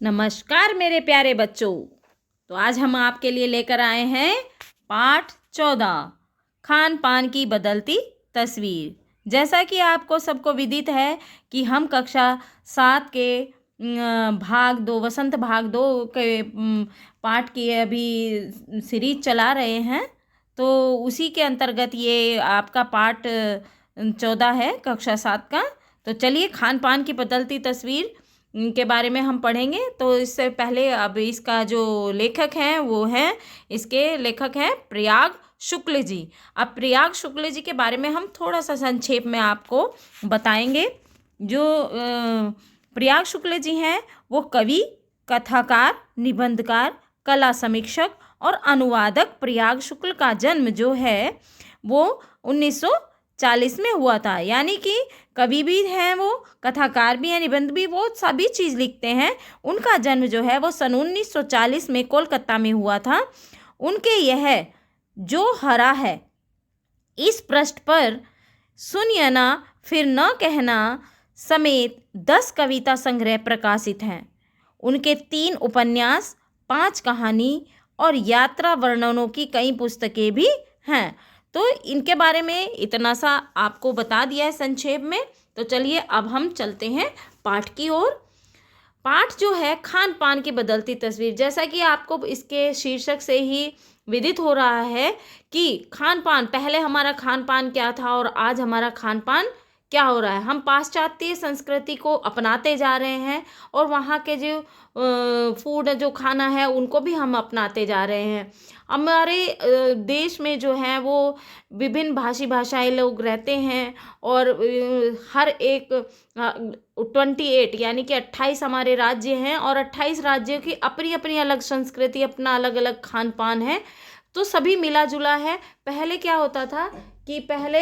नमस्कार मेरे प्यारे बच्चों। तो आज हम आपके लिए लेकर आए हैं पाठ 14 खान पान की बदलती तस्वीर। जैसा कि आपको सबको विदित है कि हम कक्षा 7 के भाग 2 वसंत भाग 2 के पाठ की अभी सीरीज चला रहे हैं। तो उसी के अंतर्गत ये आपका पाठ 14 है कक्षा 7 का। तो चलिए खान पान की बदलती तस्वीर के बारे में हम पढ़ेंगे। तो इससे पहले अब इसका जो लेखक हैं वो हैं, इसके लेखक हैं प्रयाग शुक्ल जी। अब प्रयाग शुक्ल जी के बारे में हम थोड़ा सा संक्षेप में आपको बताएंगे। जो प्रयाग शुक्ल जी हैं वो कवि, कथाकार, निबंधकार, कला समीक्षक और अनुवादक। प्रयाग शुक्ल का जन्म जो है वो 1940 में हुआ था। यानी कि कवि भी हैं, वो कथाकार भी हैं, निबंध भी, वो सभी चीज़ लिखते हैं। उनका जन्म जो है वो सन 1940 में कोलकाता में हुआ था। उनके यह जो हरा है इस पृष्ठ पर सुनिए ना फिर न कहना समेत 10 कविता संग्रह प्रकाशित हैं। उनके 3 उपन्यास, 5 कहानी और यात्रा वर्णनों की कई पुस्तकें भी हैं। तो इनके बारे में इतना सा आपको बता दिया है संक्षेप में। तो चलिए अब हम चलते हैं पाठ की ओर। पाठ जो है खान पान की बदलती तस्वीर, जैसा कि आपको इसके शीर्षक से ही विदित हो रहा है कि खान पान, पहले हमारा खान पान क्या था और आज हमारा खान पान क्या हो रहा है। हम पाश्चात्य संस्कृति को अपनाते जा रहे हैं और वहाँ के जो फूड जो खाना है उनको भी हम अपनाते जा रहे हैं। हमारे देश में जो है वो विभिन्न भाषाएं लोग रहते हैं और हर एक 28 यानी कि 28 हमारे राज्य हैं और 28 राज्यों की अपनी अपनी अलग संस्कृति, अपना अलग अलग खान पान है। तो सभी मिला जुला है। पहले क्या होता था कि पहले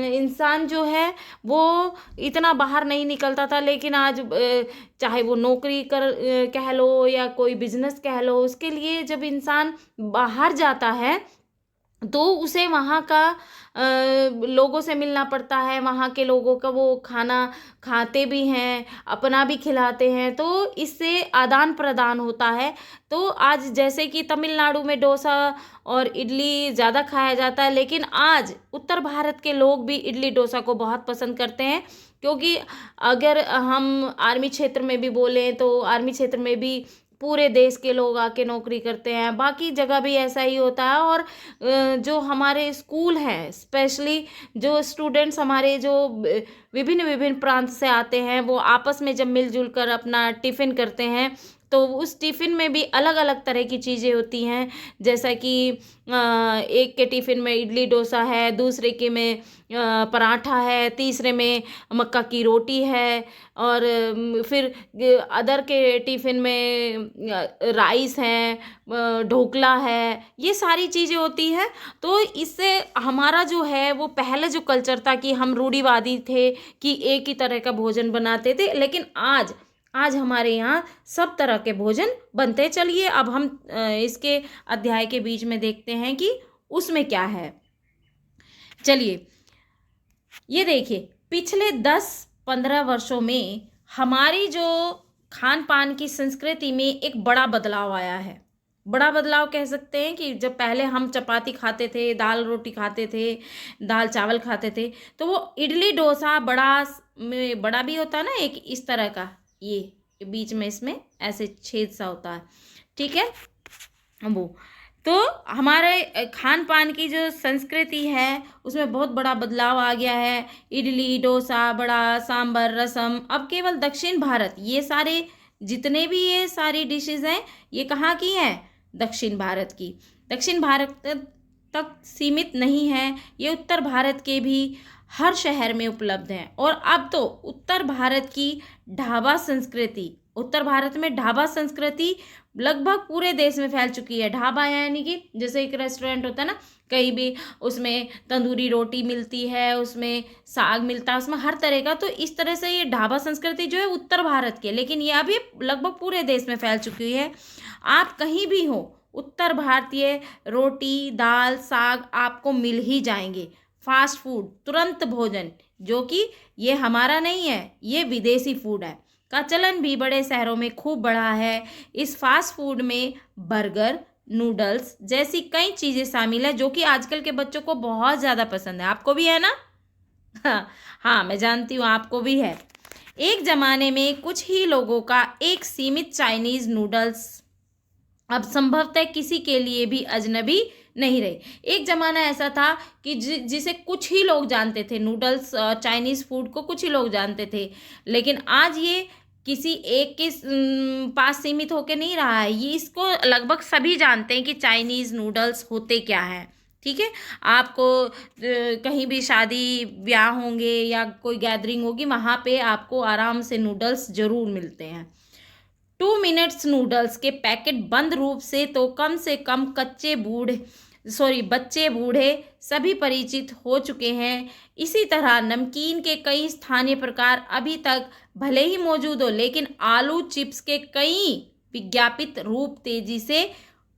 इंसान जो है वो इतना बाहर नहीं निकलता था, लेकिन आज चाहे वो नौकरी कह लो या कोई बिजनेस कह लो, उसके लिए जब इंसान बाहर जाता है तो उसे वहाँ का लोगों से मिलना पड़ता है। वहाँ के लोगों का वो खाना खाते भी हैं, अपना भी खिलाते हैं, तो इससे आदान प्रदान होता है। तो आज जैसे कि तमिलनाडु में डोसा और इडली ज़्यादा खाया जाता है, लेकिन आज उत्तर भारत के लोग भी इडली डोसा को बहुत पसंद करते हैं। क्योंकि अगर हम आर्मी क्षेत्र में भी बोलें तो आर्मी क्षेत्र में भी पूरे देश के लोग आके नौकरी करते हैं, बाकी जगह भी ऐसा ही होता है। और जो हमारे स्कूल हैं, स्पेशली जो स्टूडेंट्स हमारे जो विभिन्न विभिन्न प्रांत से आते हैं, वो आपस में जब मिलजुल कर अपना टिफ़िन करते हैं तो उस टिफ़िन में भी अलग अलग तरह की चीज़ें होती हैं। जैसा कि एक के टिफ़िन में इडली डोसा है, दूसरे के में पराठा है, तीसरे में मक्का की रोटी है और फिर अदर के टिफ़िन में राइस है, ढोकला है, ये सारी चीज़ें होती हैं। तो इससे हमारा जो है वो पहले जो कल्चर था कि हम रूढ़िवादी थे कि एक ही तरह का भोजन बनाते थे, लेकिन आज हमारे यहाँ सब तरह के भोजन बनते। चलिए अब हम इसके अध्याय के बीच में देखते हैं कि उसमें क्या है। चलिए ये देखिए, पिछले 10-15 वर्षों में हमारी जो खान पान की संस्कृति में एक बड़ा बदलाव आया है। बड़ा बदलाव कह सकते हैं कि जब पहले हम चपाती खाते थे, दाल रोटी खाते थे, दाल चावल खाते थे, तो वो इडली डोसा बड़ा भी होता है ना, एक इस तरह का, ये बीच में इसमें ऐसे छेद सा होता है, ठीक है वो। तो हमारे खान पान की जो संस्कृति है उसमें बहुत बड़ा बदलाव आ गया है। इडली डोसा, बड़ा, सांभर, रसम अब केवल दक्षिण भारत, ये सारे जितने भी ये सारी डिशेज हैं ये कहाँ की हैं? दक्षिण भारत की। दक्षिण भारत तक सीमित नहीं है, ये उत्तर भारत के भी हर शहर में उपलब्ध हैं। और अब तो उत्तर भारत की ढाबा संस्कृति, उत्तर भारत में ढाबा संस्कृति लगभग पूरे देश में फैल चुकी है। ढाबा यानी कि जैसे एक रेस्टोरेंट होता है ना, कहीं भी उसमें तंदूरी रोटी मिलती है, उसमें साग मिलता है, उसमें हर तरह का। तो इस तरह से ये ढाबा संस्कृति जो है उत्तर भारत की है, लेकिन यह अभी लगभग पूरे देश में फैल चुकी है। आप कहीं भी हो, उत्तर भारतीय रोटी, दाल, साग आपको मिल ही जाएंगे। फास्ट फूड, तुरंत भोजन, जो कि ये हमारा नहीं है, ये विदेशी फूड है। का चलन भी बड़े शहरों में खूब बढ़ा है। इस फास्ट फूड में बर्गर, नूडल्स जैसी कई चीज़ें शामिल है जो कि आजकल के बच्चों को बहुत ज़्यादा पसंद है। आपको भी है ना? हाँ, हाँ, मैं जानती हूँ आपको भी है। एक ज़माने में कुछ ही लोगों का एक सीमित चाइनीज़ नूडल्स अब संभवतः किसी के लिए भी अजनबी नहीं रही। एक ज़माना ऐसा था कि जिसे कुछ ही लोग जानते थे, नूडल्स चाइनीज़ फूड को कुछ ही लोग जानते थे। लेकिन आज ये किसी एक के पास सीमित होके नहीं रहा है, ये इसको लगभग सभी जानते हैं कि चाइनीज़ नूडल्स होते क्या हैं। ठीक है, आपको कहीं भी शादी ब्याह होंगे या कोई गैदरिंग होगी, वहाँ पे आपको आराम से नूडल्स ज़रूर मिलते हैं। 2 मिनट्स नूडल्स के पैकेट बंद रूप से कम बच्चे बूढ़े सभी परिचित हो चुके हैं। इसी तरह नमकीन के कई स्थानीय प्रकार अभी तक भले ही मौजूद हो, लेकिन आलू चिप्स के कई विज्ञापित रूप तेजी से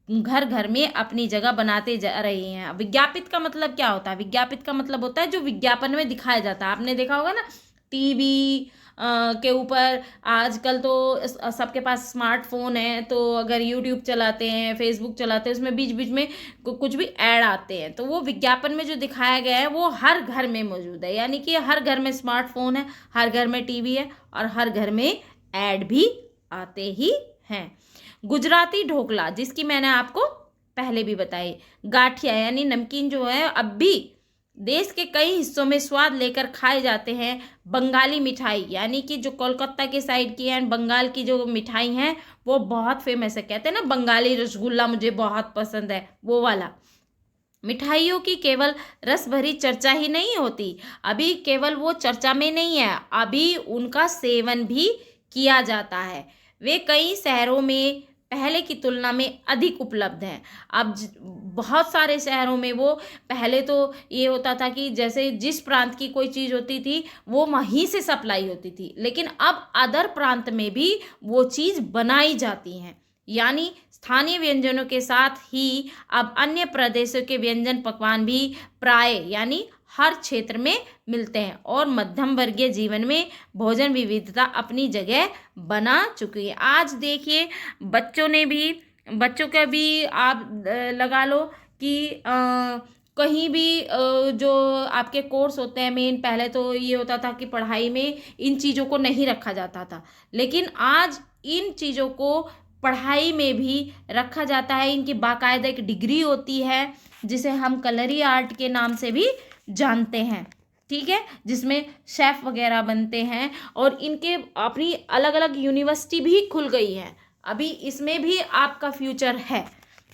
घर घर में अपनी जगह बनाते जा रहे हैं। विज्ञापित का मतलब क्या होता है? विज्ञापित का मतलब होता है जो विज्ञापन में दिखाया जाता है। आपने देखा होगा ना, टीवी के ऊपर आजकल तो सबके पास स्मार्टफोन है, तो अगर यूट्यूब चलाते हैं, फेसबुक चलाते हैं, उसमें बीच बीच में कुछ भी ऐड आते हैं, तो वो विज्ञापन में जो दिखाया गया है वो हर घर में मौजूद है। यानी कि हर घर में स्मार्टफोन है, हर घर में टीवी है और हर घर में ऐड भी आते ही हैं। गुजराती ढोकला, जिसकी मैंने आपको पहले भी बताई, गाठिया यानी नमकीन जो है अब भी देश के कई हिस्सों में स्वाद लेकर खाए जाते हैं। बंगाली मिठाई यानी कि जो कोलकाता के साइड की है, बंगाल की जो मिठाई हैं वो बहुत फेमस है। कहते हैं ना बंगाली रसगुल्ला मुझे बहुत पसंद है, वो वाला। मिठाइयों की केवल रस भरी चर्चा ही नहीं होती, अभी केवल वो चर्चा में नहीं है, अभी उनका सेवन भी किया जाता है। वे कई शहरों में पहले की तुलना में अधिक उपलब्ध हैं। अब बहुत सारे शहरों में वो पहले तो ये होता था कि जैसे जिस प्रांत की कोई चीज़ होती थी वो वहीं से सप्लाई होती थी, लेकिन अब अदर प्रांत में भी वो चीज़ बनाई जाती हैं। यानी स्थानीय व्यंजनों के साथ ही अब अन्य प्रदेशों के व्यंजन पकवान भी प्राय यानी हर क्षेत्र में मिलते हैं और मध्यम वर्गीय जीवन में भोजन विविधता अपनी जगह बना चुकी है। आज देखिए बच्चों का भी आप लगा लो कि कहीं भी जो आपके कोर्स होते हैं मेन, पहले तो ये होता था कि पढ़ाई में इन चीज़ों को नहीं रखा जाता था, लेकिन आज इन चीज़ों को पढ़ाई में भी रखा जाता है। इनकी बाकायदा एक डिग्री होती है जिसे हम कलरी आर्ट के नाम से भी जानते हैं। ठीक है, जिसमें शेफ़ वगैरह बनते हैं और इनके अपनी अलग अलग यूनिवर्सिटी भी खुल गई है। अभी इसमें भी आपका फ्यूचर है।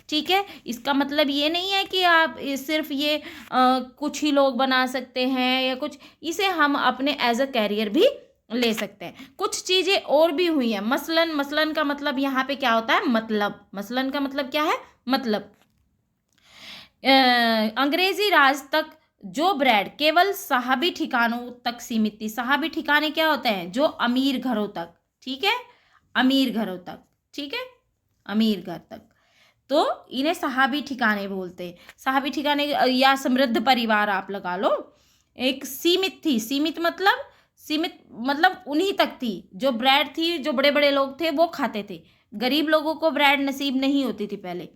ठीक है, इसका मतलब ये नहीं है कि आप सिर्फ ये कुछ ही लोग बना सकते हैं या कुछ, इसे हम अपने एज अ कैरियर भी ले सकते हैं। कुछ चीज़ें और भी हुई हैं। मसलन का मतलब यहाँ पे क्या होता है? मतलब। मसलन का मतलब क्या है? मतलब। अंग्रेजी राज तक जो ब्रेड केवल साहबी ठिकानों तक सीमित थी। साहबी ठिकाने क्या होते हैं? जो अमीर घरों तक। ठीक है, अमीर घरों तक। ठीक है, अमीर घर तक, तो इन्हें साहबी ठिकाने बोलते हैं। साहबी ठिकाने या समृद्ध परिवार आप लगा लो। एक सीमित थी, सीमित मतलब उन्हीं तक थी। जो ब्रेड थी, जो बड़े बड़े लोग थे वो खाते थे, गरीब लोगों को ब्रेड नसीब नहीं होती थी पहले।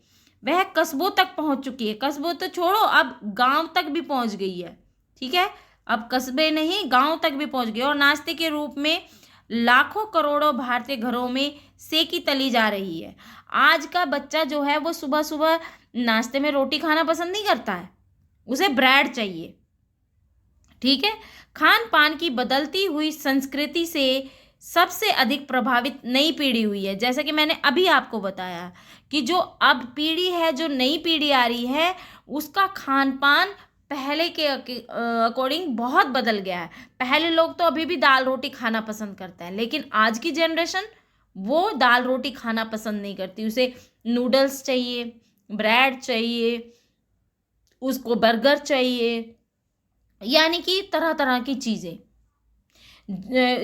वह कस्बों तक पहुंच चुकी है। कस्बों तो छोड़ो, अब गांव तक भी पहुंच गई है। ठीक है, अब कस्बे नहीं, गांव तक भी पहुंच गई और नाश्ते के रूप में लाखों करोड़ों भारतीय घरों में सेकी तली जा रही है। आज का बच्चा जो है वो सुबह सुबह नाश्ते में रोटी खाना पसंद नहीं करता है, उसे ब्रेड चाहिए। ठीक है, खान पान की बदलती हुई संस्कृति से सबसे अधिक प्रभावित नई पीढ़ी हुई है। जैसा कि मैंने अभी आपको बताया कि जो अब पीढ़ी है, जो नई पीढ़ी आ रही है, उसका खान पान पहले के अकॉर्डिंग बहुत बदल गया है। पहले लोग तो अभी भी दाल रोटी खाना पसंद करते हैं, लेकिन आज की जनरेशन वो दाल रोटी खाना पसंद नहीं करती। उसे नूडल्स चाहिए, ब्रेड चाहिए, उसको बर्गर चाहिए, यानी कि तरह तरह की चीज़ें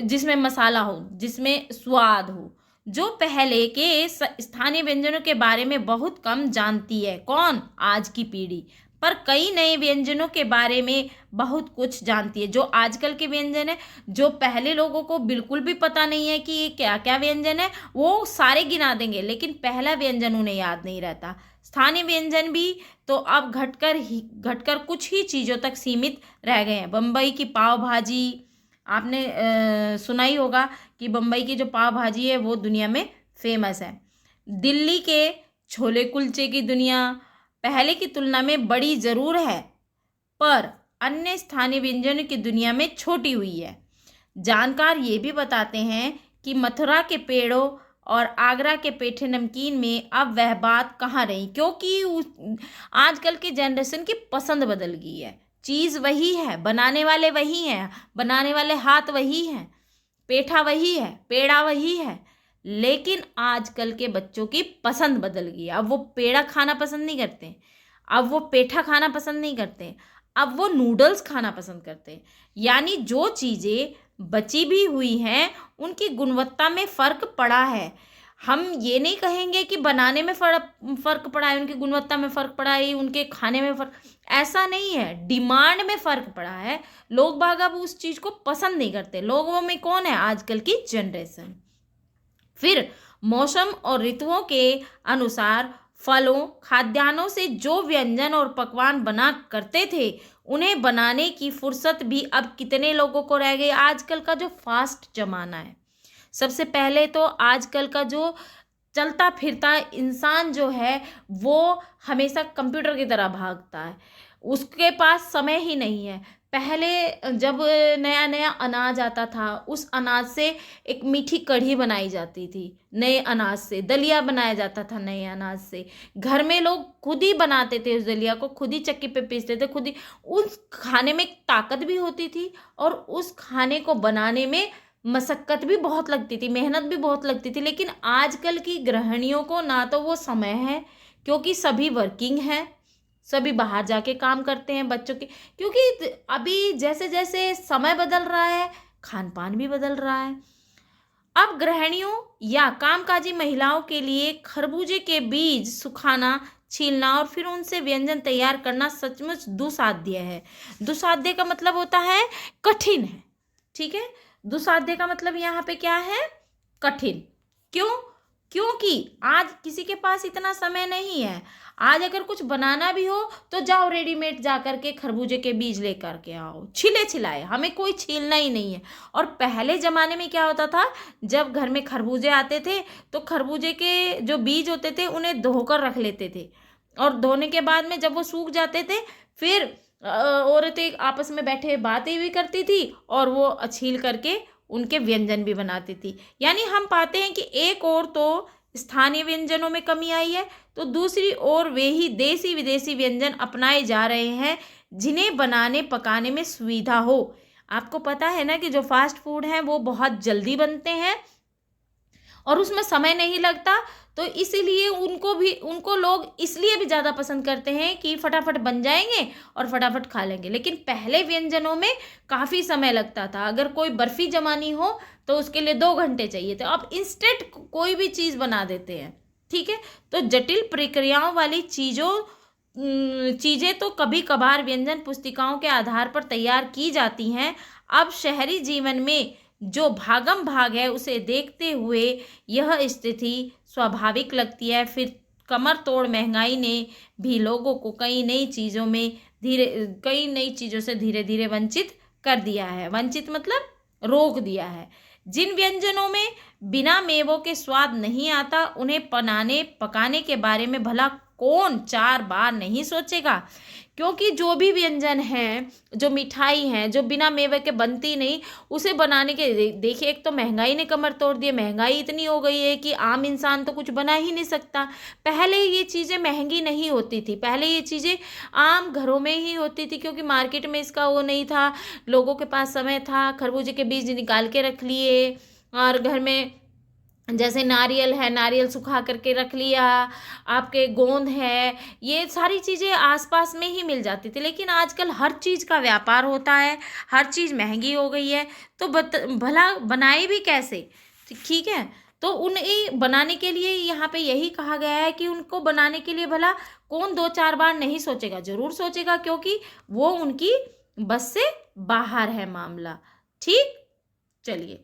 जिसमें मसाला हो, जिसमें स्वाद हो, जो पहले के स्थानीय व्यंजनों के बारे में बहुत कम जानती है। कौन? आज की पीढ़ी। पर कई नए व्यंजनों के बारे में बहुत कुछ जानती है। जो आजकल के व्यंजन है, जो पहले लोगों को बिल्कुल भी पता नहीं है कि ये क्या क्या व्यंजन है, वो सारे गिना देंगे, लेकिन पहला व्यंजन उन्हें याद नहीं रहता। स्थानीय व्यंजन भी तो अब घटकर कुछ ही चीज़ों तक सीमित रह गए हैं। बम्बई की पाव भाजी आपने सुना ही होगा कि बम्बई की जो पाव भाजी है वो दुनिया में फेमस है। दिल्ली के छोले कुलचे की दुनिया पहले की तुलना में बड़ी ज़रूर है, पर अन्य स्थानीय व्यंजनों की दुनिया में छोटी हुई है। जानकार ये भी बताते हैं कि मथुरा के पेड़ों और आगरा के पेठे नमकीन में अब वह बात कहाँ रही, क्योंकि आजकल की जनरेशन की पसंद बदल गई है। चीज़ वही है, बनाने वाले वही हैं, बनाने वाले हाथ वही हैं, पेठा वही है, पेड़ा वही है, लेकिन आजकल के बच्चों की पसंद बदल गई है। अब वो पेड़ा खाना पसंद नहीं करते, अब वो पेठा खाना पसंद नहीं करते, अब वो नूडल्स खाना पसंद करते हैं। यानी जो चीज़ें बची भी हुई हैं उनकी गुणवत्ता में फ़र्क पड़ा है। हम ये नहीं कहेंगे कि बनाने में फ़र्क पड़ा है, उनकी गुणवत्ता में फ़र्क पड़ा है, उनके खाने में फ़र्क, ऐसा नहीं है। डिमांड में फ़र्क पड़ा है। लोग बाग अब उस चीज़ को पसंद नहीं करते। लोगों में कौन है? आजकल की जनरेशन। फिर मौसम और ऋतुओं के अनुसार फलों खाद्यान्नों से जो व्यंजन और पकवान बना करते थे, उन्हें बनाने की फुर्सत भी अब कितने लोगों को रह गई। आजकल का जो फास्ट जमाना है, सबसे पहले तो आजकल का जो चलता फिरता इंसान जो है वो हमेशा कंप्यूटर की तरह भागता है, उसके पास समय ही नहीं है। पहले जब नया नया अनाज आता था, उस अनाज से एक मीठी कढ़ी बनाई जाती थी, नए अनाज से दलिया बनाया जाता था, नए अनाज से घर में लोग खुद ही बनाते थे, उस दलिया को खुद ही चक्की पे पीसते थे, खुद ही। उस खाने में ताकत भी होती थी और उस खाने को बनाने में मशक्कत भी बहुत लगती थी, मेहनत भी बहुत लगती थी। लेकिन आजकल की गृहिणियों को ना तो वो समय है, क्योंकि सभी वर्किंग हैं, सभी बाहर जाके काम करते हैं बच्चों के, क्योंकि अभी जैसे जैसे समय बदल रहा है, खान पान भी बदल रहा है। अब गृहिणियों या कामकाजी महिलाओं के लिए खरबूजे के बीज सुखाना, छीलना और फिर उनसे व्यंजन तैयार करना सचमुच दुस्साध्य है। दुस्साध्य का मतलब होता है कठिन है, ठीक है। दुस्साध्य का मतलब यहाँ पे क्या है? कठिन। क्यों? क्योंकि आज किसी के पास इतना समय नहीं है। आज अगर कुछ बनाना भी हो तो जाओ रेडीमेड जा कर के खरबूजे के बीज लेकर के आओ, छिले छिलाए, हमें कोई छीलना ही नहीं है। और पहले ज़माने में क्या होता था, जब घर में खरबूजे आते थे तो खरबूजे के जो बीज होते थे उन्हें धोकर रख लेते थे, और धोने के बाद में जब वो सूख जाते थे फिर औरतें आपस में बैठे बातें भी करती थी और वो छील करके उनके व्यंजन भी बनाती थी। यानी हम पाते हैं कि एक और तो स्थानीय व्यंजनों में कमी आई है, तो दूसरी ओर वे ही देसी विदेशी व्यंजन अपनाए जा रहे हैं जिन्हें बनाने पकाने में सुविधा हो। आपको पता है ना कि जो फास्ट फूड हैं वो बहुत जल्दी बनते हैं और उसमें समय नहीं लगता, तो इसीलिए उनको लोग इसलिए भी ज़्यादा पसंद करते हैं कि फटाफट बन जाएंगे और फटाफट खा लेंगे। लेकिन पहले व्यंजनों में काफ़ी समय लगता था। अगर कोई बर्फ़ी जमानी हो तो उसके लिए 2 घंटे चाहिए थे। अब इंस्टेंट कोई भी चीज़ बना देते हैं, ठीक है। तो जटिल प्रक्रियाओं वाली चीज़ें तो कभी कभार व्यंजन पुस्तिकाओं के आधार पर तैयार की जाती हैं। अब शहरी जीवन में जो भागम भाग है उसे देखते हुए यह स्थिति स्वाभाविक लगती है। फिर कमर तोड़ महंगाई ने भी लोगों को कई नई चीज़ों से धीरे धीरे वंचित कर दिया है। वंचित मतलब रोक दिया है। जिन व्यंजनों में बिना मेवों के स्वाद नहीं आता, उन्हें पकाने के बारे में भला कौन 4 बार नहीं सोचेगा। क्योंकि जो भी व्यंजन हैं, जो मिठाई हैं, जो बिना मेवे के बनती नहीं, उसे बनाने के देखिए, एक तो महंगाई ने कमर तोड़ दी है। महंगाई इतनी हो गई है कि आम इंसान तो कुछ बना ही नहीं सकता। पहले ये चीज़ें महंगी नहीं होती थी, पहले ये चीज़ें आम घरों में ही होती थी, क्योंकि मार्केट में इसका वो नहीं था, लोगों के पास समय था। खरबूजे के बीज निकाल के रख लिए, और घर में जैसे नारियल है, नारियल सुखा करके रख लिया, आपके गोंद है, ये सारी चीज़ें आसपास में ही मिल जाती थी। लेकिन आजकल हर चीज़ का व्यापार होता है, हर चीज़ महंगी हो गई है, तो भला बनाए भी कैसे? ठीक है। तो उन्हें बनाने के लिए यहाँ पे यही कहा गया है कि उनको बनाने के लिए भला कौन 2-4 बार नहीं सोचेगा, जरूर सोचेगा, क्योंकि वो उनकी बस से बाहर है मामला। ठीक, चलिए,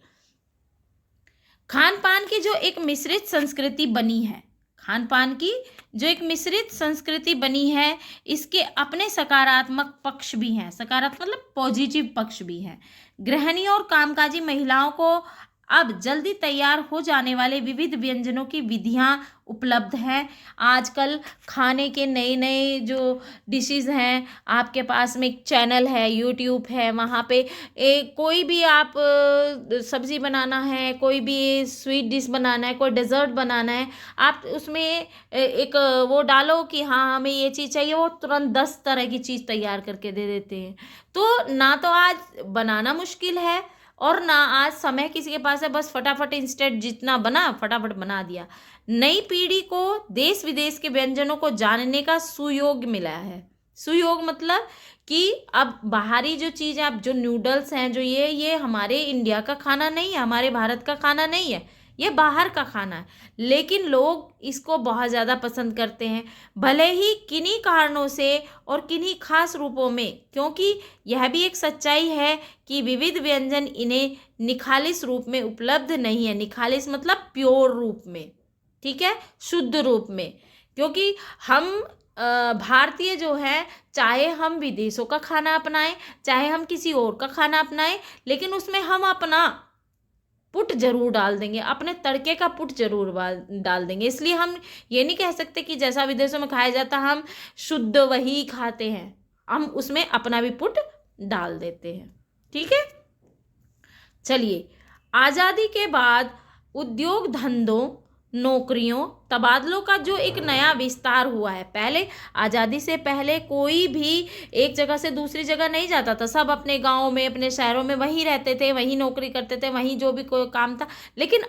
खान पान की जो एक मिश्रित संस्कृति बनी है, खान पान की जो एक मिश्रित संस्कृति बनी है, इसके अपने सकारात्मक पक्ष भी हैं, सकारात्मक मतलब पॉजिटिव पक्ष भी हैं। गृहिणियों और कामकाजी महिलाओं को अब जल्दी तैयार हो जाने वाले विविध व्यंजनों की विधियां उपलब्ध हैं। आजकल खाने के नए नए जो डिशेस हैं, आपके पास में एक चैनल है, यूट्यूब है, वहाँ पे कोई भी आप सब्ज़ी बनाना है, कोई भी स्वीट डिश बनाना है, कोई डेज़र्ट बनाना है, आप उसमें एक वो डालो कि हाँ हमें ये चीज़ चाहिए, वो तुरंत 10 तरह की चीज़ तैयार करके दे देते हैं। तो ना तो आज बनाना मुश्किल है और ना आज समय किसी के पास है, बस फटाफट इंस्टेंट जितना बना फटाफट बना दिया। नई पीढ़ी को देश विदेश के व्यंजनों को जानने का सुयोग मिला है। सुयोग मतलब कि अब बाहरी जो चीज़ है, अब जो नूडल्स हैं, जो ये हमारे इंडिया का खाना नहीं है, हमारे भारत का खाना नहीं है, ये बाहर का खाना है, लेकिन लोग इसको बहुत ज़्यादा पसंद करते हैं, भले ही किन्हीं कारणों से और किन्हीं खास रूपों में, क्योंकि यह भी एक सच्चाई है कि विविध व्यंजन इन्हें निखालिस रूप में उपलब्ध नहीं है। निखालिस मतलब प्योर रूप में, ठीक है, शुद्ध रूप में, क्योंकि हम भारतीय जो है, चाहे हम विदेशों का खाना अपनाएं, चाहे हम किसी और का खाना अपनाएं, लेकिन उसमें हम अपना पुट जरूर डाल देंगे, अपने तड़के का पुट जरूर डाल देंगे। इसलिए हम ये नहीं कह सकते कि जैसा विदेशों में खाया जाता हम शुद्ध वही खाते हैं, हम उसमें अपना भी पुट डाल देते हैं। ठीक है, चलिए, आज़ादी के बाद उद्योग धंधों, नौकरियों, तबादलों का जो एक नया विस्तार हुआ है। पहले, आज़ादी से पहले कोई भी एक जगह से दूसरी जगह नहीं जाता था, सब अपने गाँव में, अपने शहरों में वहीं रहते थे, वहीं नौकरी करते थे, वहीं जो भी कोई काम था। लेकिन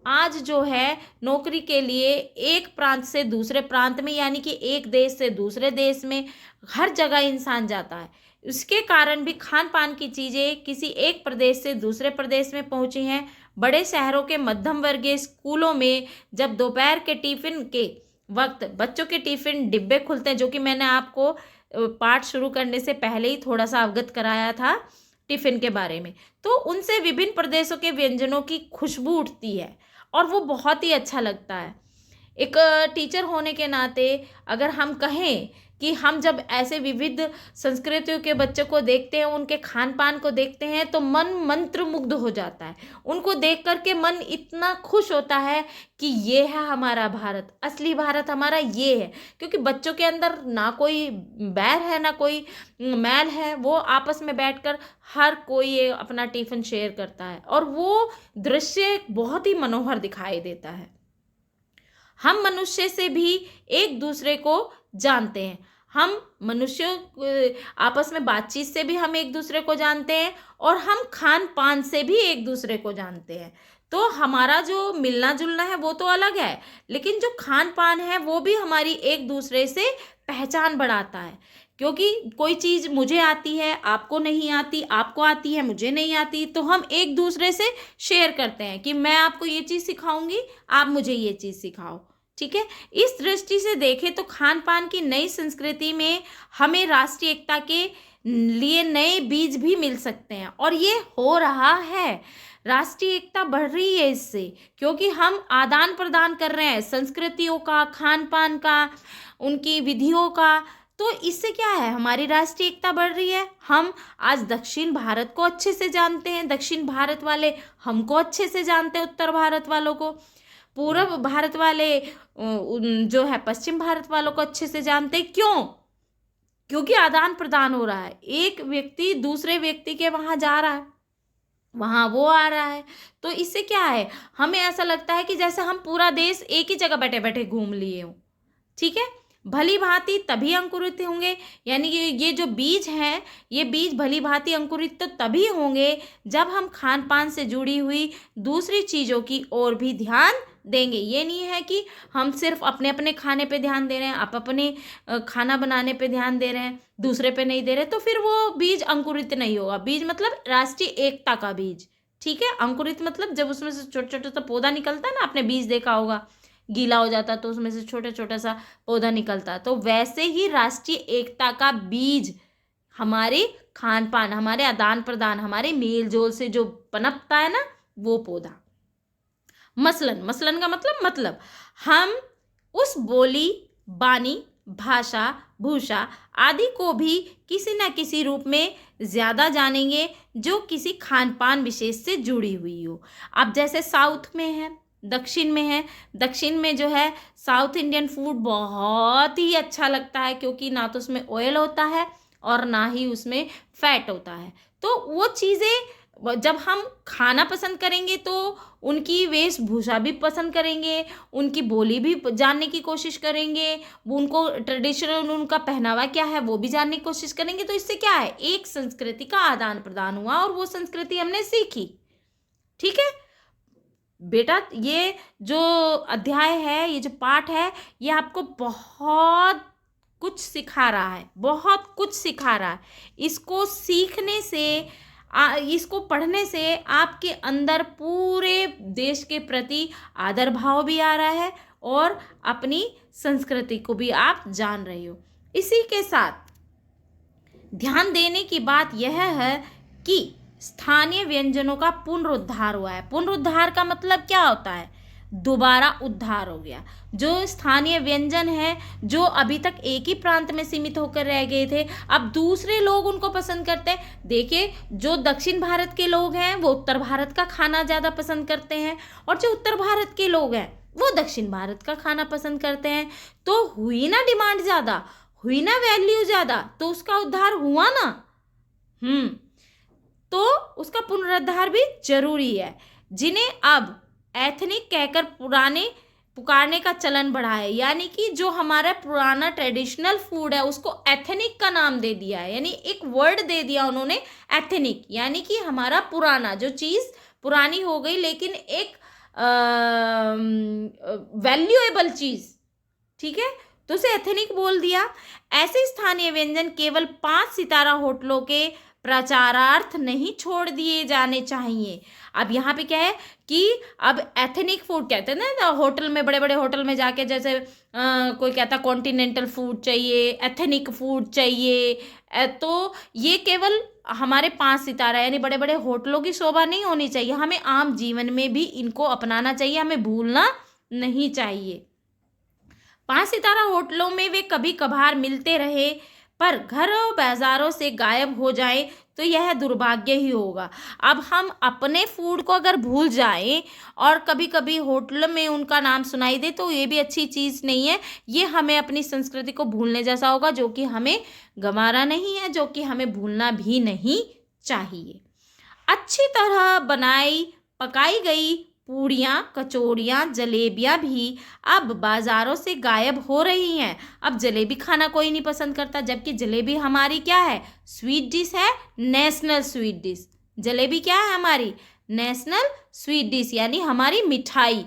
आज जो है, नौकरी के लिए एक प्रांत से दूसरे प्रांत में, यानी कि एक देश से दूसरे देश में, हर जगह इंसान जाता है। उसके कारण भी खान पान की चीज़ें किसी एक प्रदेश से दूसरे प्रदेश में पहुंची हैं। बड़े शहरों के मध्यम वर्गीय स्कूलों में जब दोपहर के टिफ़िन के वक्त बच्चों के टिफ़िन डिब्बे खुलते हैं, जो कि मैंने आपको पाठ शुरू करने से पहले ही थोड़ा सा अवगत कराया था टिफ़िन के बारे में, तो उनसे विभिन्न प्रदेशों के व्यंजनों की खुशबू उठती है और वो बहुत ही अच्छा लगता है। एक टीचर होने के नाते अगर हम कहें कि हम जब ऐसे विविध संस्कृतियों के बच्चों को देखते हैं, उनके खान पान को देखते हैं, तो मन मंत्रमुग्ध हो जाता है। उनको देख करके मन इतना खुश होता है कि ये है हमारा भारत, असली भारत हमारा ये है। क्योंकि बच्चों के अंदर ना कोई बैर है, ना कोई मैल है, वो आपस में बैठकर हर कोई अपना टिफ़िन शेयर करता है और वो दृश्य बहुत ही मनोहर दिखाई देता है। हम मनुष्य से भी एक दूसरे को जानते हैं, हम मनुष्यों आपस में बातचीत से भी हम एक दूसरे को जानते हैं और हम खान पान से भी एक दूसरे को जानते हैं। तो हमारा जो मिलना जुलना है वो तो अलग है, लेकिन जो खान पान है वो भी हमारी एक दूसरे से पहचान बढ़ाता है। क्योंकि कोई चीज़ मुझे आती है, आपको नहीं आती, आपको आती है, मुझे नहीं आती, तो हम एक दूसरे से शेयर करते हैं कि मैं आपको ये चीज़ सिखाऊंगी, आप मुझे ये चीज़ सिखाओ। ठीक है, इस दृष्टि से देखें तो खान पान की नई संस्कृति में हमें राष्ट्रीय एकता के लिए नए बीज भी मिल सकते हैं और ये हो रहा है। राष्ट्रीय एकता बढ़ रही है इससे, क्योंकि हम आदान प्रदान कर रहे हैं संस्कृतियों का, खान पान का, उनकी विधियों का। तो इससे क्या है, हमारी राष्ट्रीय एकता बढ़ रही है। हम आज दक्षिण भारत को अच्छे से जानते हैं, दक्षिण भारत वाले हमको अच्छे से जानते हैं, उत्तर भारत वालों को, पूर्व भारत वाले जो है पश्चिम भारत वालों को अच्छे से जानते हैं। क्यों? क्योंकि आदान प्रदान हो रहा है, एक व्यक्ति दूसरे व्यक्ति के वहाँ जा रहा है, वहाँ वो आ रहा है। तो इससे क्या है, हमें ऐसा लगता है कि जैसे हम पूरा देश एक ही जगह बैठे बैठे घूम लिए हों। ठीक है, भली भांति तभी अंकुरित होंगे, यानी कि ये जो बीज हैं, ये बीज भली भांति अंकुरित तो तभी होंगे जब हम खान पान से जुड़ी हुई दूसरी चीज़ों की ओर भी ध्यान देंगे। ये नहीं है कि हम सिर्फ अपने अपने खाने पे ध्यान दे रहे हैं, आप अपने खाना बनाने पे ध्यान दे रहे हैं, दूसरे पे नहीं दे रहे, तो फिर वो बीज अंकुरित नहीं होगा। बीज मतलब राष्ट्रीय एकता का बीज। ठीक है। अंकुरित मतलब जब उसमें से छोटा छोटा सा पौधा निकलता है ना, आपने बीज देखा होगा, गीला हो जाता तो उसमें से छोटा छोटा सा पौधा निकलता, तो वैसे ही राष्ट्रीय एकता का बीज हमारे खान पान, हमारे आदान प्रदान, हमारे मेल जोल से जो पनपता है ना, वो पौधा। मसलन, मसलन का मतलब हम उस बोली, बानी, भाषा, भूषा आदि को भी किसी न किसी रूप में ज़्यादा जानेंगे जो किसी खान पान विशेष से जुड़ी हुई हो। अब जैसे साउथ में है, दक्षिण में है, दक्षिण में जो है साउथ इंडियन फूड बहुत ही अच्छा लगता है, क्योंकि ना तो उसमें ऑयल होता है और ना ही उसमें फैट होता है। तो वो चीज़ें जब हम खाना पसंद करेंगे तो उनकी वेशभूषा भी पसंद करेंगे, उनकी बोली भी जानने की कोशिश करेंगे, उनको ट्रेडिशनल उनका पहनावा क्या है वो भी जानने की कोशिश करेंगे। तो इससे क्या है, एक संस्कृति का आदान प्रदान हुआ और वो संस्कृति हमने सीखी। ठीक है बेटा, ये जो अध्याय है, ये जो पाठ है, ये आपको बहुत कुछ सिखा रहा है, बहुत कुछ सिखा रहा है। इसको सीखने से इसको पढ़ने से आपके अंदर पूरे देश के प्रति आदर भाव भी आ रहा है और अपनी संस्कृति को भी आप जान रहे हो। इसी के साथ ध्यान देने की बात यह है कि स्थानीय व्यंजनों का पुनरुद्धार हुआ है। पुनरुद्धार का मतलब क्या होता है, दोबारा उद्धार हो गया। जो स्थानीय व्यंजन है, जो अभी तक एक ही प्रांत में सीमित होकर रह गए थे, अब दूसरे लोग उनको पसंद करते हैं। देखिए, जो दक्षिण भारत के लोग हैं वो उत्तर भारत का खाना ज़्यादा पसंद करते हैं, और जो उत्तर भारत के लोग हैं वो दक्षिण भारत का खाना पसंद करते हैं। तो हुई ना डिमांड ज़्यादा, हुई ना वैल्यू ज़्यादा, तो उसका उद्धार हुआ ना। तो उसका पुनरुद्धार भी जरूरी है। जिन्हें अब एथनिक कहकर पुकारने का चलन बढ़ा है, यानी कि जो हमारा पुराना ट्रेडिशनल फूड है उसको एथनिक का नाम दे दिया है, यानी एक वर्ड दे दिया उन्होंने एथनिक, यानी कि हमारा पुराना, जो चीज़ पुरानी हो गई लेकिन एक वैल्यूएबल चीज़, ठीक है, तो उसे एथनिक बोल दिया। ऐसे स्थानीय व्यंजन केवल 5 सितारा होटलों के प्रचारार्थ नहीं छोड़ दिए जाने चाहिए। अब यहाँ पे क्या है कि अब एथनिक फूड कहते हैं ना, होटल में, बड़े बड़े होटल में जाके, जैसे कोई कहता कॉन्टिनेंटल फूड चाहिए, एथनिक फूड चाहिए, तो ये केवल हमारे 5 सितारा यानी बड़े बड़े होटलों की शोभा नहीं होनी चाहिए, हमें आम जीवन में भी इनको अपनाना चाहिए, हमें भूलना नहीं चाहिए। 5 सितारा होटलों में वे कभी कभार मिलते रहे, पर घरों बाजारों से गायब हो जाए तो यह दुर्भाग्य ही होगा। अब हम अपने फूड को अगर भूल जाएं और कभी कभी होटल में उनका नाम सुनाई दे तो ये भी अच्छी चीज़ नहीं है। ये हमें अपनी संस्कृति को भूलने जैसा होगा, जो कि हमें गंवारा नहीं है, जो कि हमें भूलना भी नहीं चाहिए। अच्छी तरह बनाई पकाई गई पूड़ियाँ, कचौड़ियाँ, जलेबियाँ भी अब बाज़ारों से गायब हो रही हैं। अब जलेबी खाना कोई नहीं पसंद करता, जबकि जलेबी हमारी क्या है, स्वीट डिश है, नेशनल स्वीट डिश। जलेबी क्या है हमारी, नेशनल स्वीट डिश, यानी हमारी मिठाई।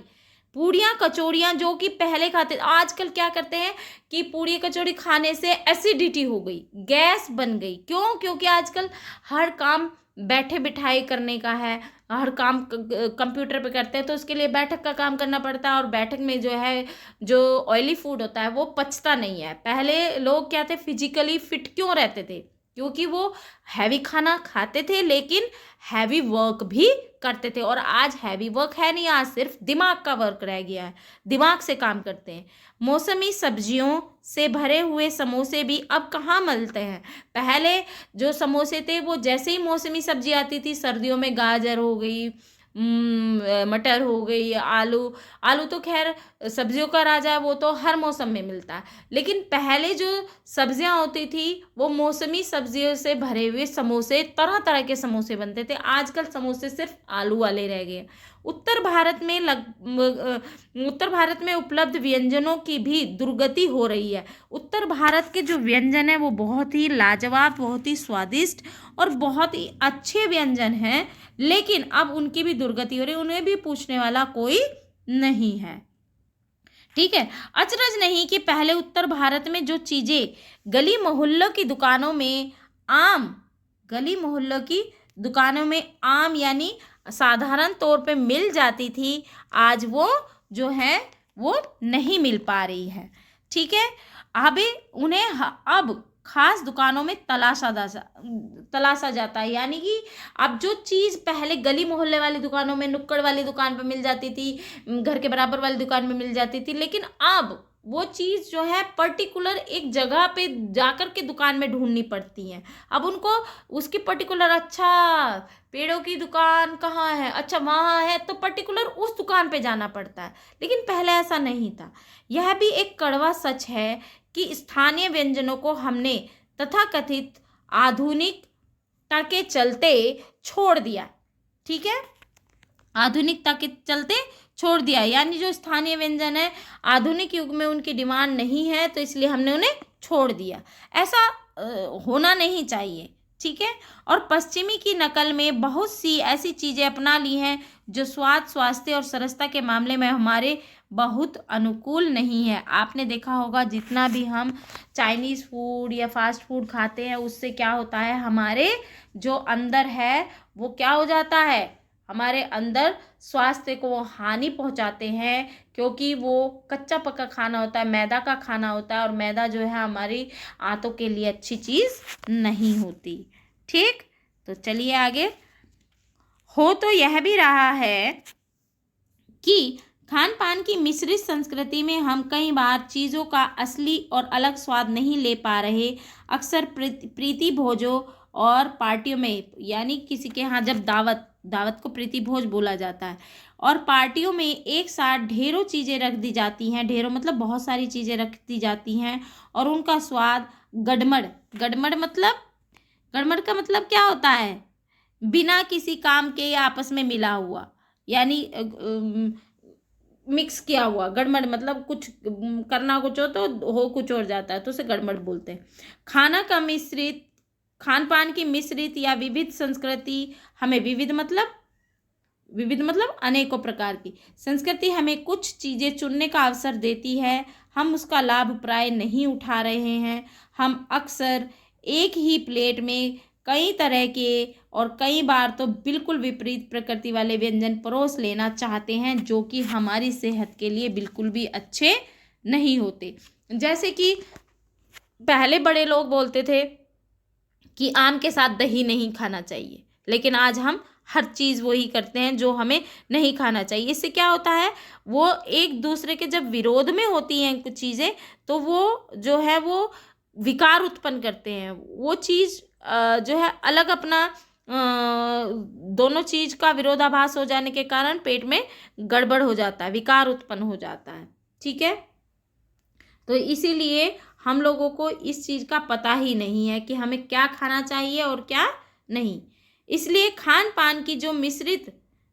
पूड़ियाँ कचौड़ियाँ जो कि पहले खाते, आजकल क्या करते हैं कि पूड़ी कचौड़ी खाने से एसिडिटी हो गई, गैस बन गई। क्यों? क्योंकि आजकल हर काम बैठे बिठाए करने का है, हर काम कंप्यूटर पे करते हैं, तो उसके लिए बैठक का काम करना पड़ता है, और बैठक में जो है, जो ऑयली फूड होता है वो पचता नहीं है। पहले लोग क्या थे, फिजिकली फिट क्यों रहते थे, क्योंकि वो हैवी खाना खाते थे लेकिन हैवी वर्क भी करते थे। और आज हैवी वर्क है नहीं, आज सिर्फ दिमाग का वर्क रह गया है, दिमाग से काम करते हैं। मौसमी सब्जियों से भरे हुए समोसे भी अब कहाँ मिलते हैं। पहले जो समोसे थे वो जैसे ही मौसमी सब्जी आती थी, सर्दियों में गाजर हो गई, मटर हो गई, आलू, आलू तो खैर सब्जियों का राजा है, वो तो हर मौसम में मिलता है। लेकिन पहले जो सब्जियां होती थी वो मौसमी सब्जियों से भरे हुए समोसे, तरह तरह के समोसे बनते थे। आजकल समोसे सिर्फ आलू वाले रह गए। उत्तर भारत में उपलब्ध व्यंजनों की भी दुर्गति हो रही है। उत्तर भारत के जो व्यंजन है वो बहुत ही लाजवाब, बहुत ही स्वादिष्ट और बहुत ही अच्छे व्यंजन हैं, लेकिन अब उनकी भी दुर्गति हो रही है, उन्हें भी पूछने वाला कोई नहीं है। ठीक है, अचरज नहीं कि पहले उत्तर भारत में जो चीज़ें गली मोहल्लों की दुकानों में आम, गली मोहल्लों की दुकानों में आम यानी साधारण तौर पे मिल जाती थी, आज वो जो है वो नहीं मिल पा रही है। ठीक है, अभी उन्हें अब खास दुकानों में तलाशा जाता है। यानी कि अब जो चीज़ पहले गली मोहल्ले वाली दुकानों में, नुक्कड़ वाली दुकान पे मिल जाती थी, घर के बराबर वाली दुकान में मिल जाती थी, लेकिन अब वो चीज़ जो है पर्टिकुलर एक जगह पे जाकर के दुकान में ढूंढनी पड़ती है। अब उनको उसकी पर्टिकुलर, अच्छा पेड़ों की दुकान कहाँ है, अच्छा वहाँ है, तो पर्टिकुलर उस दुकान पे जाना पड़ता है। लेकिन पहले ऐसा नहीं था। यह भी एक कड़वा सच है कि स्थानीय व्यंजनों को हमने तथाकथित आधुनिकता के चलते छोड़ दिया। ठीक है, आधुनिकता के चलते छोड़ दिया, यानी जो स्थानीय व्यंजन है आधुनिक युग में उनकी डिमांड नहीं है, तो इसलिए हमने उन्हें छोड़ दिया। ऐसा होना नहीं चाहिए। ठीक है, और पश्चिमी की नकल में बहुत सी ऐसी चीज़ें अपना ली हैं जो स्वाद, स्वास्थ्य और सरसता के मामले में हमारे बहुत अनुकूल नहीं है। आपने देखा होगा जितना भी हम चाइनीज़ फूड या फास्ट फूड खाते हैं, उससे क्या होता है, हमारे जो अंदर है वो क्या हो जाता है, हमारे अंदर स्वास्थ्य को वो हानि पहुंचाते हैं, क्योंकि वो कच्चा पक्का खाना होता है, मैदा का खाना होता है, और मैदा जो है हमारी आंतों के लिए अच्छी चीज़ नहीं होती। ठीक, तो चलिए आगे। हो तो यह भी रहा है कि खान पान की मिश्रित संस्कृति में हम कई बार चीज़ों का असली और अलग स्वाद नहीं ले पा रहे। अक्सर प्रीति भोजों और पार्टियों में, यानी किसी के यहाँ जब दावत को प्रीति भोज बोला जाता है, और पार्टियों में एक साथ ढेरों चीज़ें रख दी जाती हैं, ढेरों मतलब बहुत सारी चीज़ें रख दी जाती हैं, और उनका स्वाद गड़मड़ का मतलब क्या होता है, बिना किसी काम के आपस में मिला हुआ, यानी मिक्स किया हुआ। गड़मड़ मतलब कुछ करना कुछ हो तो हो कुछ और जाता है, तो उसे गड़मड़ बोलते हैं। खान पान की मिश्रित या विविध संस्कृति हमें विविध मतलब अनेकों प्रकार की संस्कृति हमें कुछ चीज़ें चुनने का अवसर देती है। हम उसका लाभ प्राय नहीं उठा रहे हैं। हम अक्सर एक ही प्लेट में कई तरह के और कई बार तो बिल्कुल विपरीत प्रकृति वाले व्यंजन परोस लेना चाहते हैं, जो कि हमारी सेहत के लिए बिल्कुल भी अच्छे नहीं होते। जैसे कि पहले बड़े लोग बोलते थे कि आम के साथ दही नहीं खाना चाहिए, लेकिन आज हम हर चीज़ वही करते हैं जो हमें नहीं खाना चाहिए। इससे क्या होता है, वो एक दूसरे के जब विरोध में होती हैं कुछ चीज़ें, तो वो जो है वो विकार उत्पन्न करते हैं। वो चीज़ जो है अलग अपना दोनों चीज़ का विरोधाभास हो जाने के कारण पेट में गड़बड़ हो जाता है, विकार उत्पन्न हो जाता है। ठीक है, तो इसीलिए हम लोगों को इस चीज़ का पता ही नहीं है कि हमें क्या खाना चाहिए और क्या नहीं। इसलिए खान पान की जो मिश्रित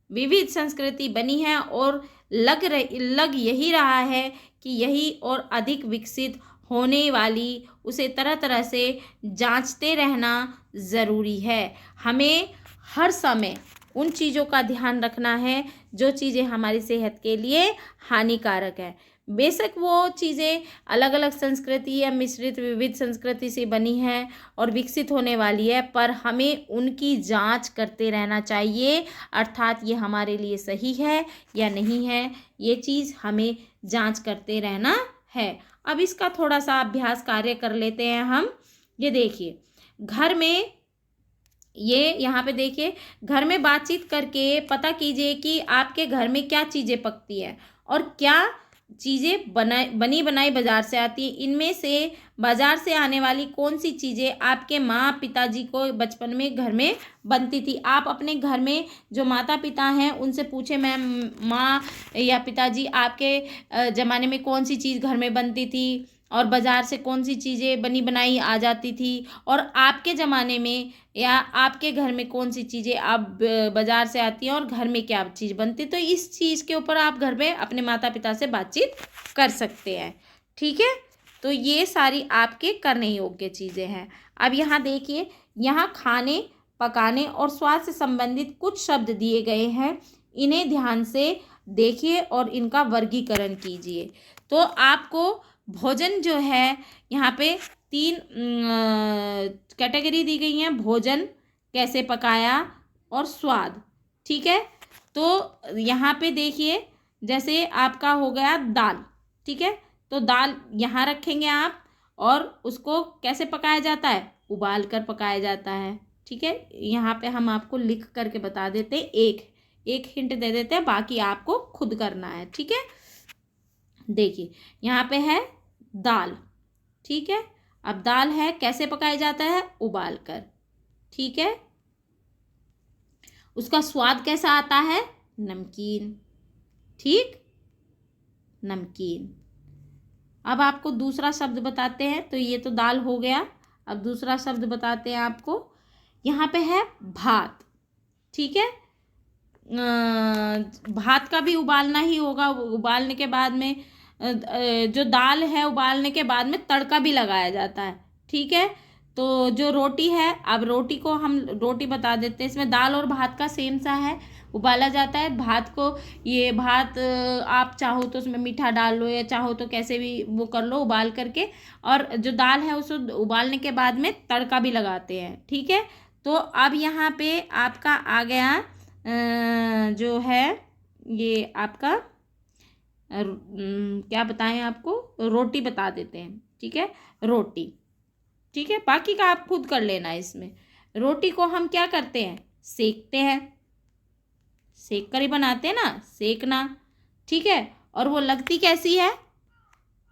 विविध संस्कृति बनी है, और लग यही रहा है कि यही और अधिक विकसित होने वाली, उसे तरह तरह से जांचते रहना ज़रूरी है। हमें हर समय उन चीज़ों का ध्यान रखना है जो चीज़ें हमारी सेहत के लिए हानिकारक है। बेशक वो चीज़ें अलग अलग संस्कृति या मिश्रित विविध संस्कृति से बनी है और विकसित होने वाली है, पर हमें उनकी जांच करते रहना चाहिए। अर्थात ये हमारे लिए सही है या नहीं है, ये चीज़ हमें जांच करते रहना है। अब इसका थोड़ा सा अभ्यास कार्य कर लेते हैं हम। ये देखिए, घर में, ये यहाँ पे देखिए, घर में बातचीत करके पता कीजिए कि आपके घर में क्या चीज़ें पकती है और क्या चीज़ें बनी बनाई बाज़ार से आती हैं। इनमें से बाज़ार से आने वाली कौन सी चीज़ें आपके माँ पिताजी को बचपन में घर में बनती थी। आप अपने घर में जो माता पिता हैं उनसे पूछें, मैम, माँ या पिताजी, आपके ज़माने में कौन सी चीज़ घर में बनती थी और बाज़ार से कौन सी चीज़ें बनी बनाई आ जाती थी, और आपके ज़माने में या आपके घर में कौन सी चीज़ें आप बाज़ार से आती हैं और घर में क्या चीज़ बनती। तो इस चीज़ के ऊपर आप घर में अपने माता पिता से बातचीत कर सकते हैं। ठीक है, तो ये सारी आपके करने योग्य चीज़ें हैं। अब यहाँ देखिए, यहाँ खाने पकाने और स्वाद से संबंधित कुछ शब्द दिए गए हैं। इन्हें ध्यान से देखिए और इनका वर्गीकरण कीजिए। तो आपको भोजन जो है, यहाँ पे 3 कैटेगरी दी गई हैं: भोजन, कैसे पकाया, और स्वाद। ठीक है। तो यहाँ पे देखिए, जैसे आपका हो गया दाल, ठीक है। तो दाल यहाँ रखेंगे आप, और उसको कैसे पकाया जाता है, उबाल कर पकाया जाता है, ठीक है। यहाँ पे हम आपको लिख करके बता देते हैं, एक एक हिंट दे देते हैं, बाकी आपको खुद करना है, ठीक है। देखिए यहाँ पे है दाल, ठीक है। अब दाल है, कैसे पकाया जाता है, उबाल कर, ठीक है। उसका स्वाद कैसा आता है, नमकीन, ठीक, नमकीन। अब आपको दूसरा शब्द बताते हैं, तो ये तो दाल हो गया। अब दूसरा शब्द बताते हैं आपको, यहाँ पे है भात, ठीक है। भात का भी उबालना ही होगा, उबालने के बाद में जो दाल है उबालने के बाद में तड़का भी लगाया जाता है, ठीक है। तो जो रोटी है, अब रोटी को हम रोटी बता देते हैं, इसमें दाल और भात का सेम सा है, उबाला जाता है भात को। ये भात आप चाहो तो उसमें मीठा डाल लो, या चाहो तो कैसे भी वो कर लो उबाल करके, और जो दाल है उसको उबालने के बाद में तड़का भी लगाते हैं, ठीक है। तो अब यहाँ पे आपका आ गया जो है ये आपका क्या बताएं आपको, रोटी बता देते हैं, ठीक है, रोटी, ठीक है। बाकी का आप खुद कर लेना। इसमें रोटी को हम क्या करते हैं, सेकते हैं, सेक कर ही बनाते हैं ना, सेकना, ठीक है। और वो लगती कैसी है,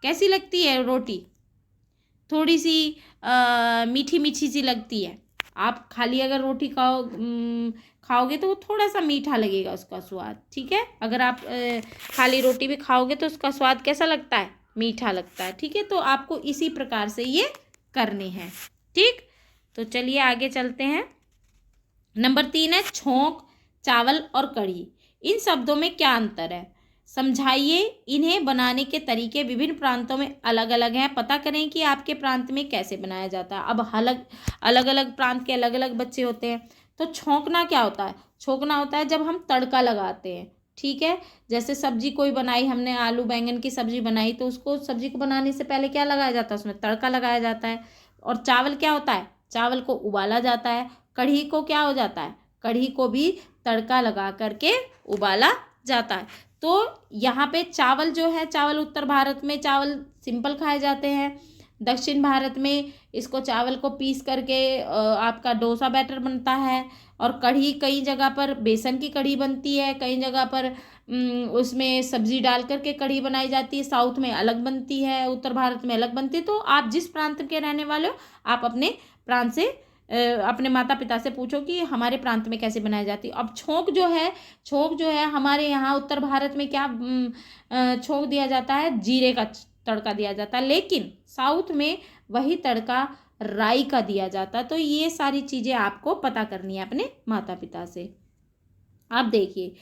कैसी लगती है रोटी, थोड़ी सी मीठी मीठी सी लगती है। आप खाली अगर रोटी खाओगे तो वो थोड़ा सा मीठा लगेगा उसका स्वाद, ठीक है। अगर आप खाली रोटी भी खाओगे तो उसका स्वाद कैसा लगता है, मीठा लगता है, ठीक है। तो आपको इसी प्रकार से ये करने हैं, ठीक। तो चलिए आगे चलते हैं। नंबर 3 है छोंक, चावल और कढ़ी। इन शब्दों में क्या अंतर है, समझाइए। इन्हें बनाने के तरीके विभिन्न प्रांतों में अलग अलग हैं, पता करें कि आपके प्रांत में कैसे बनाया जाता है। अब अलग अलग प्रांत के अलग अलग बच्चे होते हैं। तो छोंकना क्या होता है, छोंकना होता है जब हम तड़का लगाते हैं, ठीक है। जैसे सब्जी कोई बनाई, हमने आलू बैंगन की सब्जी बनाई, तो उसको सब्जी को बनाने से पहले क्या लगाया जाता है, उसमें तड़का लगाया जाता है। और चावल क्या होता है, चावल को उबाला जाता है। कढ़ी को क्या हो जाता है, कढ़ी को भी तड़का लगा करके उबाला जाता है। तो यहाँ पे चावल जो है, चावल उत्तर भारत में चावल सिंपल खाए जाते हैं। दक्षिण भारत में इसको चावल को पीस करके आपका डोसा बैटर बनता है। और कढ़ी कई जगह पर बेसन की कढ़ी बनती है, कई जगह पर उसमें सब्जी डाल करके कढ़ी बनाई जाती है। साउथ में अलग बनती है, उत्तर भारत में अलग बनती है। तो आप जिस प्रांत के रहने वाले हो, आप अपने प्रांत से अपने माता पिता से पूछो कि हमारे प्रांत में कैसे बनाई जाती है। अब छोंक जो है हमारे यहाँ उत्तर भारत में क्या छोंक दिया जाता है, जीरे का तड़का दिया जाता है। लेकिन साउथ में वही तड़का राई का दिया जाता है। तो ये सारी चीज़ें आपको पता करनी है अपने माता पिता से। अब देखिए,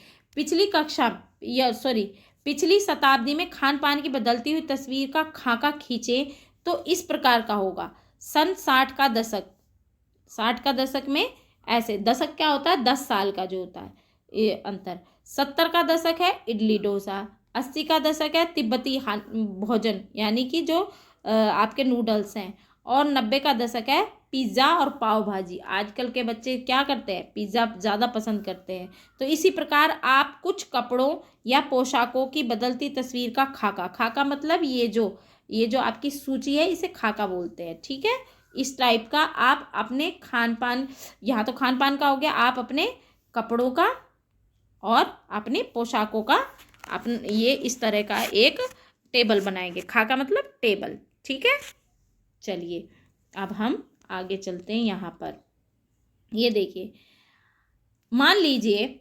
पिछली शताब्दी में खान पान की बदलती हुई तस्वीर का खाका खींचे तो इस प्रकार का होगा। सन 60 का दशक, 60 का दशक में ऐसे, दशक क्या होता है, 10 साल का जो होता है ये अंतर। 70 का दशक है इडली डोसा। 80 का दशक है तिब्बती भोजन, यानी कि जो आपके नूडल्स हैं। और 90 का दशक है पिज़्ज़ा और पाव भाजी। आजकल के बच्चे क्या करते हैं, पिज़्ज़ा ज़्यादा पसंद करते हैं। तो इसी प्रकार आप कुछ कपड़ों या पोशाकों की बदलती तस्वीर का खाका, खाका मतलब ये जो आपकी सूची है, इसे खाका बोलते हैं, ठीक है। इस टाइप का आप अपने खान पान, यहाँ तो खान पान का हो गया, आप अपने कपड़ों का और अपने पोशाकों का ये इस तरह का एक टेबल बनाएंगे। खाका मतलब टेबल, ठीक है। चलिए अब हम आगे चलते हैं। यहाँ पर ये देखिए, मान लीजिए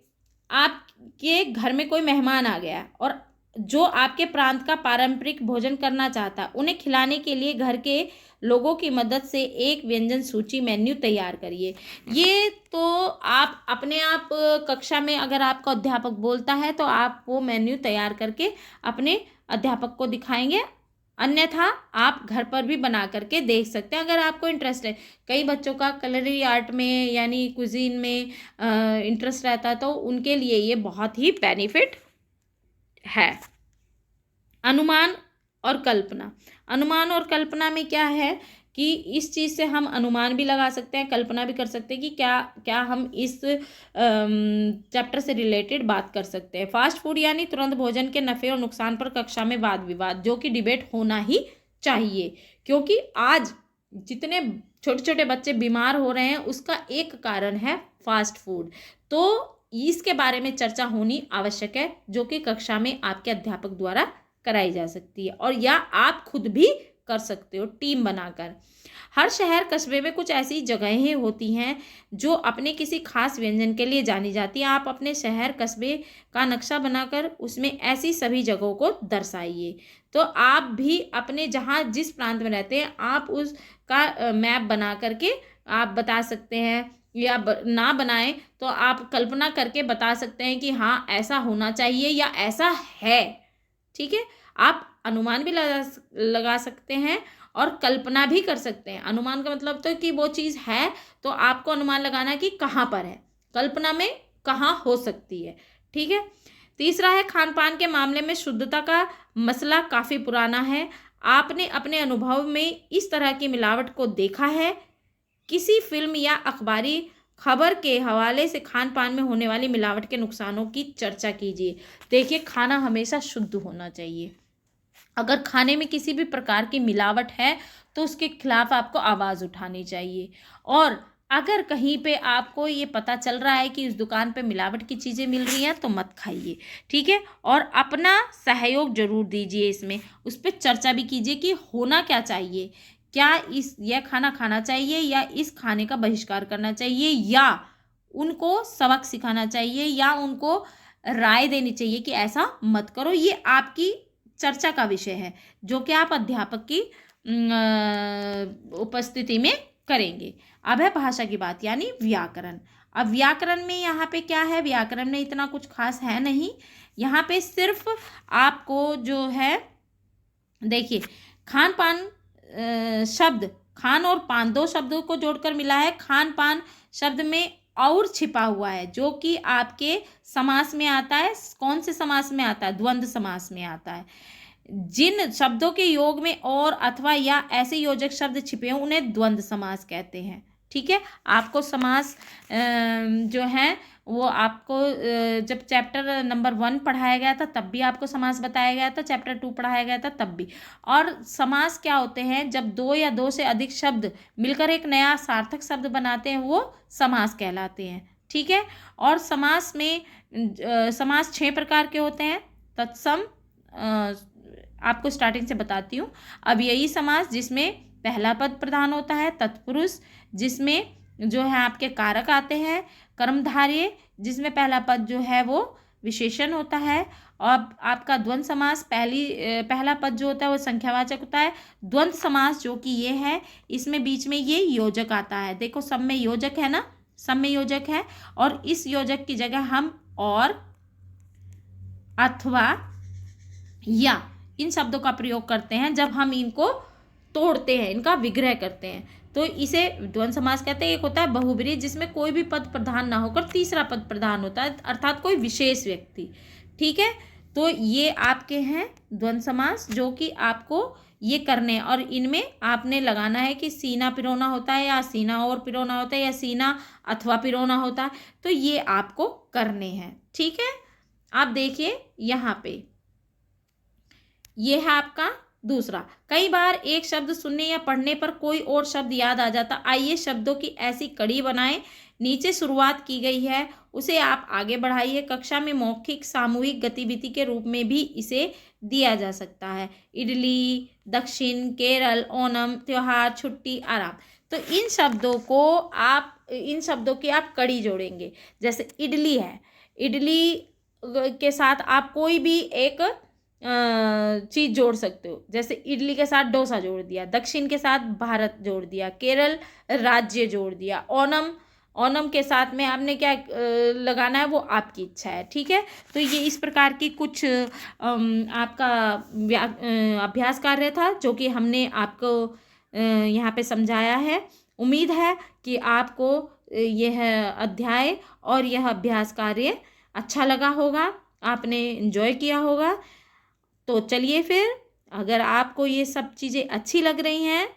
आपके घर में कोई मेहमान आ गया और जो आपके प्रांत का पारंपरिक भोजन करना चाहता है, उन्हें खिलाने के लिए घर के लोगों की मदद से एक व्यंजन सूची मेन्यू तैयार करिए। ये तो आप अपने आप कक्षा में अगर आपका अध्यापक बोलता है तो आप वो मेन्यू तैयार करके अपने अध्यापक को दिखाएंगे, अन्यथा आप घर पर भी बना करके देख सकते हैं अगर आपको इंटरेस्ट है। कई बच्चों का कलरी आर्ट में यानी कुजीन में इंटरेस्ट रहता है, तो उनके लिए ये बहुत ही बेनिफिट है। अनुमान और कल्पना, अनुमान और कल्पना में क्या है कि इस चीज़ से हम अनुमान भी लगा सकते हैं, कल्पना भी कर सकते हैं कि क्या क्या हम इस चैप्टर से रिलेटेड बात कर सकते हैं। फास्ट फूड यानी तुरंत भोजन के नफ़े और नुकसान पर कक्षा में वाद विवाद, जो कि डिबेट होना ही चाहिए, क्योंकि आज जितने छोटे छोटे बच्चे बीमार हो रहे हैं उसका एक कारण है फास्ट फूड। तो इसके बारे में चर्चा होनी आवश्यक है, जो कि कक्षा में आपके अध्यापक द्वारा कराई जा सकती है, और या आप खुद भी कर सकते हो टीम बनाकर। हर शहर कस्बे में कुछ ऐसी जगहें होती हैं जो अपने किसी खास व्यंजन के लिए जानी जाती हैं। आप अपने शहर कस्बे का नक्शा बनाकर उसमें ऐसी सभी जगहों को दर्शाइए। तो आप भी अपने जहाँ जिस प्रांत में रहते हैं आप उसका मैप बना करके आप बता सकते हैं, या ना बनाएं तो आप कल्पना करके बता सकते हैं कि हाँ ऐसा होना चाहिए या ऐसा है। ठीक है, आप अनुमान भी लगा सकते हैं और कल्पना भी कर सकते हैं। अनुमान का मतलब तो कि वो चीज़ है तो आपको अनुमान लगाना है कि कहाँ पर है, कल्पना में कहाँ हो सकती है। ठीक है। तीसरा है, खान पान के मामले में शुद्धता का मसला काफ़ी पुराना है। आपने अपने अनुभव में इस तरह की मिलावट को देखा है? किसी फिल्म या अखबारी खबर के हवाले से खान पान में होने वाली मिलावट के नुकसानों की चर्चा कीजिए। देखिए, खाना हमेशा शुद्ध होना चाहिए। अगर खाने में किसी भी प्रकार की मिलावट है तो उसके खिलाफ आपको आवाज़ उठानी चाहिए। और अगर कहीं पे आपको ये पता चल रहा है कि इस दुकान पे मिलावट की चीज़ें मिल रही हैं तो मत खाइए। ठीक है, और अपना सहयोग जरूर दीजिए, इसमें उस पर चर्चा भी कीजिए कि होना क्या चाहिए। क्या यह खाना खाना चाहिए या इस खाने का बहिष्कार करना चाहिए, या उनको सबक सिखाना चाहिए, या उनको राय देनी चाहिए कि ऐसा मत करो। ये आपकी चर्चा का विषय है जो कि आप अध्यापक की उपस्थिति में करेंगे। अब है भाषा की बात, यानी व्याकरण। अब व्याकरण में यहाँ पे क्या है, व्याकरण में इतना कुछ खास है नहीं। यहाँ पे सिर्फ आपको जो है, देखिए, खान पान शब्द, खान और पान दो शब्दों को जोड़कर मिला है। खान पान शब्द में और छिपा हुआ है जो कि आपके समास में आता है। कौन से समास में आता है? द्वंद्व समास में आता है। जिन शब्दों के योग में और, अथवा या ऐसे योजक शब्द छिपे हैं उन्हें द्वंद्व समास कहते हैं। ठीक है, आपको समास जो है वो आपको जब चैप्टर नंबर 1 पढ़ाया गया था तब भी आपको समास बताया गया था, चैप्टर 2 पढ़ाया गया था तब भी। और समास क्या होते हैं? जब दो या दो से अधिक शब्द मिलकर एक नया सार्थक शब्द बनाते हैं वो समास कहलाते हैं। ठीक है, और समास में समास 6 प्रकार के होते हैं। तत्सम, आपको स्टार्टिंग से बताती हूँ। अव्ययी समास, जिसमें पहला पद प्रधान होता है। तत्पुरुष, जिसमें जो है आपके कारक आते हैं। कर्मधारय, जिसमें पहला पद जो है वो विशेषण होता है। और आपका द्वंद्व समास, पहला पद जो होता है वो संख्यावाचक होता है। द्वंद्व समास जो कि ये है, इसमें बीच में ये योजक आता है। देखो, सब में योजक है ना, सब में योजक है। और इस योजक की जगह हम और, अथवा, या इन शब्दों का प्रयोग करते हैं जब हम इनको तोड़ते हैं, इनका विग्रह करते हैं, तो इसे द्वंद्व समास कहते हैं। एक होता है बहुब्रीहि, जिसमें कोई भी पद प्रधान ना होकर तीसरा पद प्रधान होता है, अर्थात कोई विशेष व्यक्ति। ठीक है, तो ये आपके हैं द्वंद्व समास जो कि आपको ये करने हैं। और इनमें आपने लगाना है कि सीना पिरोना होता है, या सीना और पिरोना होता है, या सीना अथवा पिरोना होता है, तो ये आपको करने हैं। ठीक है, आप देखिए यहाँ पे ये है आपका दूसरा। कई बार एक शब्द सुनने या पढ़ने पर कोई और शब्द याद आ जाता। आइए शब्दों की ऐसी कड़ी बनाएं। नीचे शुरुआत की गई है, उसे आप आगे बढ़ाइए। कक्षा में मौखिक सामूहिक गतिविधि के रूप में भी इसे दिया जा सकता है। इडली, दक्षिण, केरल, ओणम, त्योहार, छुट्टी, आराम। तो इन शब्दों की आप कड़ी जोड़ेंगे। जैसे इडली है, इडली के साथ आप कोई भी एक चीज़ जोड़ सकते हो। जैसे इडली के साथ डोसा जोड़ दिया, दक्षिण के साथ भारत जोड़ दिया, केरल राज्य जोड़ दिया, ओणम के साथ में आपने क्या लगाना है वो आपकी इच्छा है। ठीक है, तो ये इस प्रकार की कुछ आपका अभ्यास कार्य था जो कि हमने आपको यहाँ पे समझाया है। उम्मीद है कि आपको यह अध्याय और यह अभ्यास कार्य अच्छा लगा होगा, आपने एंजॉय किया होगा। तो चलिए फिर, अगर आपको ये सब चीज़ें अच्छी लग रही हैं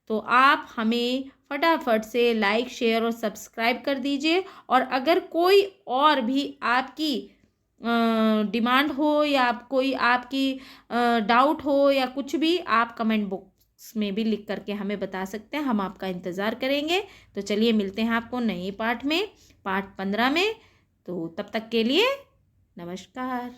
तो आप हमें फटाफट से लाइक, शेयर और सब्सक्राइब कर दीजिए। और अगर कोई और भी आपकी डिमांड हो या कोई आपकी डाउट हो या कुछ भी, आप कमेंट बॉक्स में भी लिख करके हमें बता सकते हैं, हम आपका इंतज़ार करेंगे। तो चलिए मिलते हैं आपको नए पाठ में, पाठ 15 में। तो तब तक के लिए नमस्कार।